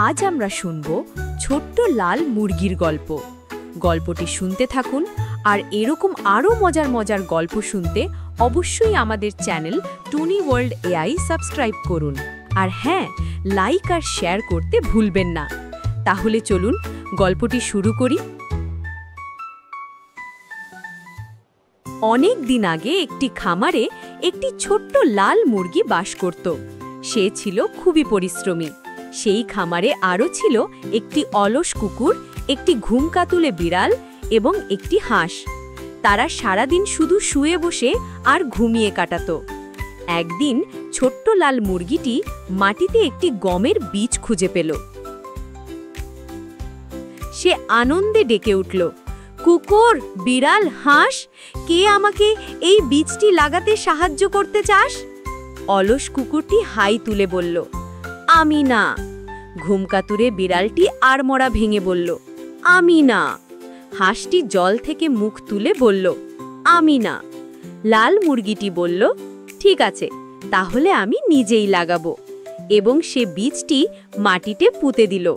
আজ আমরা শুনব ছোট্ট লাল মুরগির গল্প। গল্পটি শুনতে থাকুন আর এরকম আরও মজার মজার গল্প শুনতে অবশ্যই আমাদের চ্যানেল টুনি ওয়ার্ল্ড এআই সাবস্ক্রাইব করুন। আর হ্যাঁ, লাইক আর শেয়ার করতে ভুলবেন না। তাহলে চলুন গল্পটি শুরু করি। অনেক দিন আগে একটি খামারে একটি ছোট্ট লাল মুরগি বাস করত। সে ছিল খুবই পরিশ্রমী। সেই খামারে আরও ছিল একটি অলস কুকুর, একটি ঘুমকাতুলে বিড়াল এবং একটি হাঁস। তারা সারাদিন শুধু শুয়ে বসে আর ঘুমিয়ে কাটাত। একদিন ছোট্ট লাল মুরগিটি মাটিতে একটি গমের বীজ খুঁজে পেল। সে আনন্দে ডেকে উঠল, কুকুর, বিড়াল, হাঁস, কে আমাকে এই বীজটি লাগাতে সাহায্য করতে চাস? অলস কুকুরটি হাই তুলে বলল, আমি না। ঘুমকাতুরে বিড়ালটি আড়মোড়া ভেঙে বলল, আমি না। হাঁসটি জল থেকে মুখ তুলে বলল, আমি না। লাল মুরগিটি বলল, ঠিক আছে, তাহলে আমি নিজেই লাগাবো। এবং সে বীজটি মাটিতে পুঁতে দিল।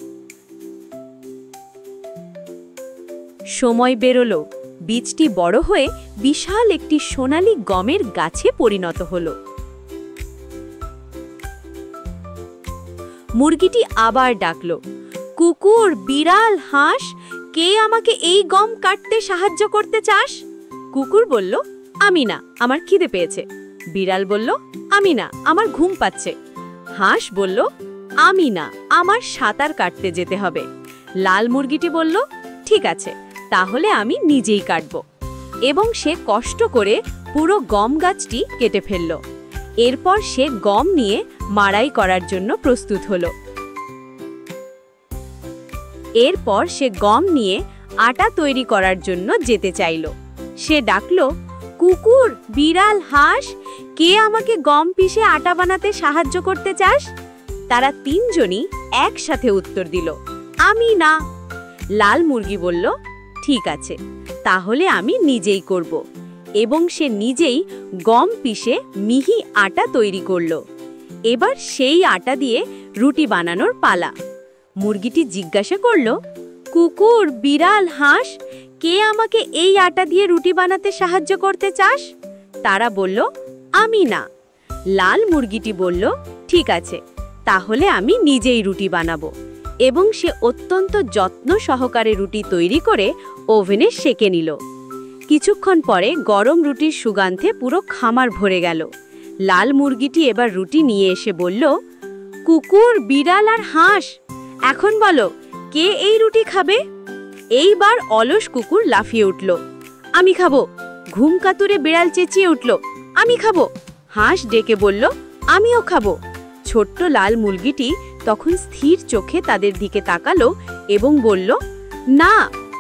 সময় বেরোলো। বীজটি বড় হয়ে বিশাল একটি সোনালী গমের গাছে পরিণত হলো। মুরগিটি আবার ডাকল, কুকুর, বিড়াল, হাঁস, কে আমাকে এই গম কাটতে সাহায্য করতে চাস? কুকুর বলল, আমি না, আমার খিদে পেয়েছে। বিড়াল বলল, আমি না, আমার ঘুম পাচ্ছে। হাঁস বলল, আমি না, আমার সাঁতার কাটতে যেতে হবে। লাল মুরগিটি বলল, ঠিক আছে, তাহলে আমি নিজেই কাটব। এবং সে কষ্ট করে পুরো গম গাছটি কেটে ফেলল। এরপর সে গম নিয়ে মাড়াই করার জন্য প্রস্তুত হলো। এরপর সে গম নিয়ে আটা তৈরি করার জন্য যেতে চাইল। সে ডাকল, কুকুর, বিড়াল, হাঁস, কে আমাকে গম পিষে আটা বানাতে সাহায্য করতে চাস? তারা তিনজনই একসাথে উত্তর দিল, আমি না। লাল মুরগি বলল, ঠিক আছে, তাহলে আমি নিজেই করব। এবং সে নিজেই গম পিষে মিহি আটা তৈরি করল। এবার সেই আটা দিয়ে রুটি বানানোর পালা। মুরগিটি জিজ্ঞাসা করল, কুকুর, বিড়াল, হাঁস, কে আমাকে এই আটা দিয়ে রুটি বানাতে সাহায্য করতে চাস? তারা বলল, আমি না। লাল মুরগিটি বলল, ঠিক আছে, তাহলে আমি নিজেই রুটি বানাবো। এবং সে অত্যন্ত যত্ন সহকারে রুটি তৈরি করে ওভেনে সেঁকে নিল। কিছুক্ষণ পরে গরম রুটির সুগন্ধে পুরো খামার ভরে গেল। লাল মুরগিটি এবার রুটি নিয়ে এসে বলল, কুকুর, বিড়াল আর হাঁস, এখন বলো, কে এই রুটি খাবে? এইবার অলস কুকুর লাফিয়ে উঠল, আমি খাবো। ঘুমকাতুরে বিড়াল চেঁচিয়ে উঠল, আমি খাবো। হাঁস ডেকে বলল, আমিও খাবো। ছোট্ট লাল মুরগিটি তখন স্থির চোখে তাদের দিকে তাকালো এবং বলল, না,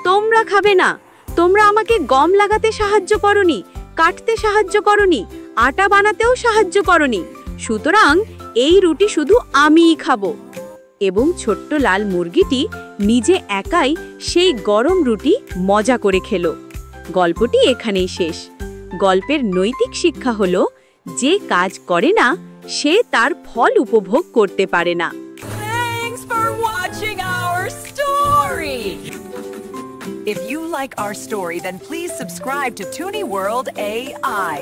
তোমরা খাবে না। তোমরা আমাকে গম লাগাতে সাহায্য করনি, কাটতে সাহায্য করনি, আটা বানাতেও সাহায্য করনি। সুতরাং এই রুটি শুধু আমিই খাবো। এবং ছোট্ট লাল মুরগিটি নিজে একাই সেই গরম রুটি মজা করে খেল। গল্পটি এখানেই শেষ। গল্পের নৈতিক শিক্ষা হলো, যে কাজ করে না সে তার ফল উপভোগ করতে পারে না। Thanks for watching our story. If you like our story, then please subscribe to Toonie World AI.